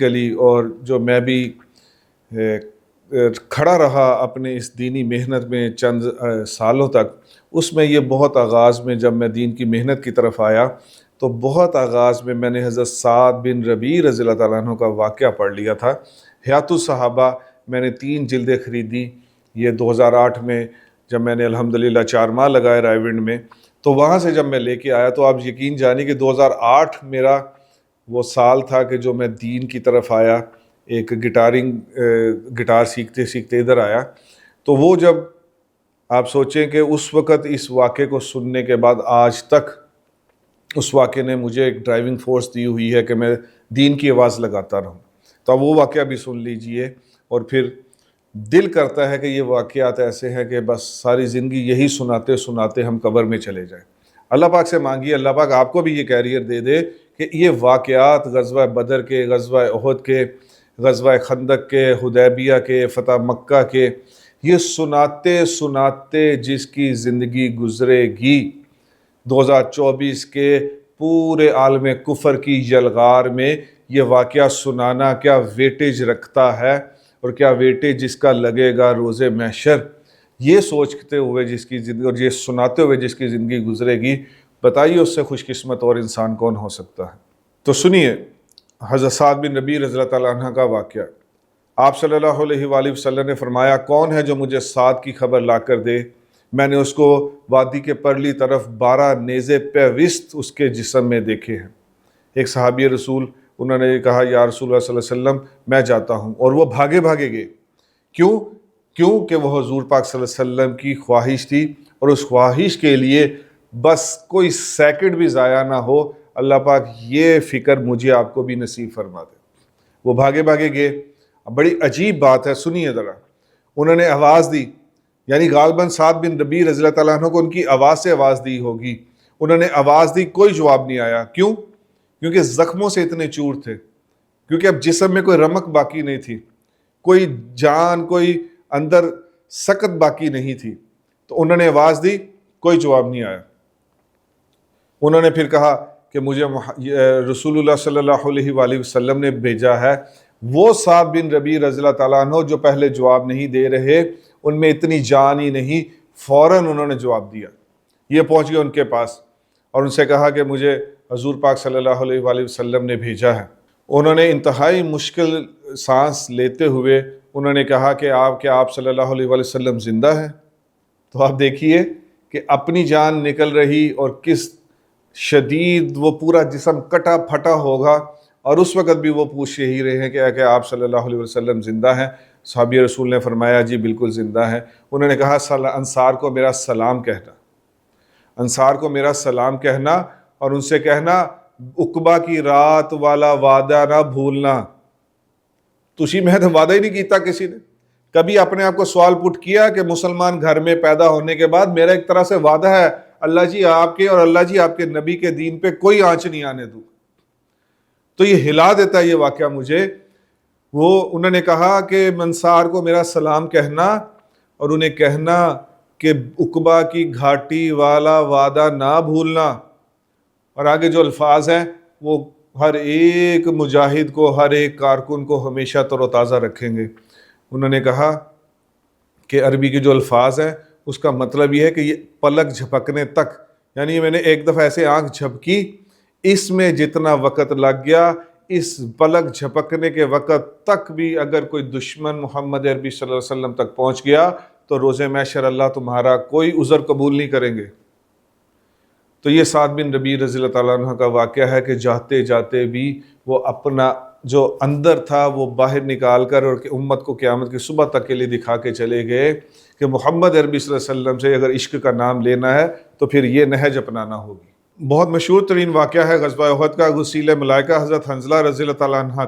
Physically اور جو میں بھی کھڑا رہا اپنے اس دینی محنت میں چند سالوں تک، اس میں یہ بہت آغاز میں جب میں دین کی محنت کی طرف آیا تو بہت آغاز میں نے حضرت سعد بن ربیع رضی اللہ تعالیٰ عنہ کا واقعہ پڑھ لیا تھا۔ حیات الصحابہ میں نے 3 جلدیں خریدی، یہ 2008 میں جب میں نے الحمدللہ 4 ماہ لگائے رائے ونڈ میں، تو وہاں سے جب میں لے کے آیا تو آپ یقین جانیں کہ 2008 میرا وہ سال تھا کہ جو میں دین کی طرف آیا، ایک گٹار سیکھتے سیکھتے ادھر آیا۔ تو وہ جب آپ سوچیں کہ اس وقت اس واقعے کو سننے کے بعد آج تک اس واقعے نے مجھے ایک ڈرائیونگ فورس دی ہوئی ہے کہ میں دین کی آواز لگاتا رہوں۔ تو وہ واقعہ بھی سن لیجئے، اور پھر دل کرتا ہے کہ یہ واقعات ایسے ہیں کہ بس ساری زندگی یہی سناتے سناتے ہم قبر میں چلے جائیں۔ اللہ پاک سے مانگیے اللہ پاک آپ کو بھی یہ کیریئر دے دے کہ یہ واقعات غزوہ بدر کے، غزوہ احد کے، غزوہ خندق کے، حدیبیہ کے، فتح مکہ کے، یہ سناتے سناتے جس کی زندگی گزرے گی 2024 کے پورے عالم کفر کی یلغار میں یہ واقعہ سنانا کیا ویٹیج رکھتا ہے، اور کیا ویٹیج جس کا لگے گا روز محشر، یہ سوچتے ہوئے جس کی زندگی اور یہ سناتے ہوئے جس کی زندگی گزرے گی، بتائیے اس سے خوش قسمت اور انسان کون ہو سکتا ہے۔ تو سنیے حضرت سعد بن ربیع رضی اللہ تعالیٰ عنہ کا واقعہ۔ آپ صلی اللہ علیہ وآلہ وسلم نے فرمایا، کون ہے جو مجھے سعد کی خبر لا کر دے؟ میں نے اس کو وادی کے پرلی طرف 12 نیزے پیوست اس کے جسم میں دیکھے ہیں۔ ایک صحابی رسول انہوں نے کہا یا رسول اللہ صلی اللہ علیہ وسلم میں جاتا ہوں، اور وہ بھاگے بھاگے گئے۔ کیوں کہ وہ حضور پاک صلی اللہ علیہ وسلم کی خواہش تھی، اور اس خواہش کے لیے بس کوئی سیکنڈ بھی ضائع نہ ہو، اللہ پاک یہ فکر مجھے آپ کو بھی نصیب فرما دے۔ وہ بھاگے بھاگے گئے۔ بڑی عجیب بات ہے، سنیے ذرا۔ انہوں نے آواز دی، یعنی غالباً سعد بن ربیع رضی اللہ تعالیٰ عنہ کو ان کی آواز سے آواز دی ہوگی۔ انہوں نے آواز دی، کوئی جواب نہیں آیا۔ کیونکہ زخموں سے اتنے چور تھے، کیونکہ اب جسم میں کوئی رمق باقی نہیں تھی، کوئی جان، کوئی اندر سکت باقی نہیں تھی۔ تو انہوں نے آواز دی، کوئی جواب نہیں آیا۔ انہوں نے پھر کہا کہ مجھے رسول اللہ صلی اللہ علیہ وآلہ وسلم نے بھیجا ہے۔ وہ سعد بن ربیع رضی اللہ تعالیٰ عنہ جو پہلے جواب نہیں دے رہے، ان میں اتنی جان ہی نہیں، فوراً انہوں نے جواب دیا۔ یہ پہنچ گئے ان کے پاس اور ان سے کہا کہ مجھے حضور پاک صلی اللہ علیہ وآلہ وسلم نے بھیجا ہے۔ انہوں نے انتہائی مشکل سانس لیتے ہوئے انہوں نے کہا کہ آپ صلی اللہ علیہ وآلہ وسلم زندہ ہیں؟ تو آپ دیکھیے کہ اپنی جان نکل رہی اور کس شدید وہ پورا جسم کٹا پھٹا ہوگا، اور اس وقت بھی وہ پوچھ ہی رہے ہیں کہ آپ صلی اللہ علیہ وسلم زندہ ہیں؟ صحابی رسول نے فرمایا جی بالکل زندہ ہیں۔ انہوں نے کہا انصار کو میرا سلام کہنا، انصار کو میرا سلام کہنا، اور ان سے کہنا عقبہ کی رات والا وعدہ نہ بھولنا۔ تسی میں وعدہ ہی نہیں کیتا کسی نے۔ کبھی اپنے آپ کو سوال پٹ کیا کہ مسلمان گھر میں پیدا ہونے کے بعد میرا ایک طرح سے وعدہ ہے اللہ جی آپ کے اور اللہ جی آپ کے نبی کے دین پہ کوئی آنچ نہیں آنے دوں۔ تو یہ ہلا دیتا ہے یہ واقعہ مجھے۔ انہوں نے کہا کہ انصار کو میرا سلام کہنا، اور انہیں کہنا کہ عقبہ کی گھاٹی والا وعدہ نہ بھولنا۔ اور آگے جو الفاظ ہیں وہ ہر ایک مجاہد کو، ہر ایک کارکن کو ہمیشہ تر و تازہ رکھیں گے۔ انہوں نے کہا کہ عربی کے جو الفاظ ہیں اس کا مطلب یہ ہے کہ یہ پلک جھپکنے تک، یعنی میں نے ایک دفعہ ایسے آنکھ جھپکی، اس میں جتنا وقت لگ گیا، اس پلک جھپکنے کے وقت تک بھی اگر کوئی دشمن محمد عربی صلی اللہ علیہ وسلم تک پہنچ گیا تو روز محشر اللہ تمہارا کوئی عذر قبول نہیں کریں گے۔ تو یہ سعد بن ربیع رضی اللہ تعالیٰ عنہ کا واقعہ ہے کہ جاتے جاتے بھی وہ اپنا جو اندر تھا وہ باہر نکال کر، اور کہ امت کو قیامت کی صبح تک کے لیے دکھا کے چلے گئے کہ محمد عربی صلی اللہ علیہ وسلم سے اگر عشق کا نام لینا ہے تو پھر یہ نہج اپنانا ہوگی۔ بہت مشہور ترین واقعہ ہے غزوہ احد کا۔ غسیل ملائکہ حضرت حنظلہ رضی اللہ تعالیٰ عنہ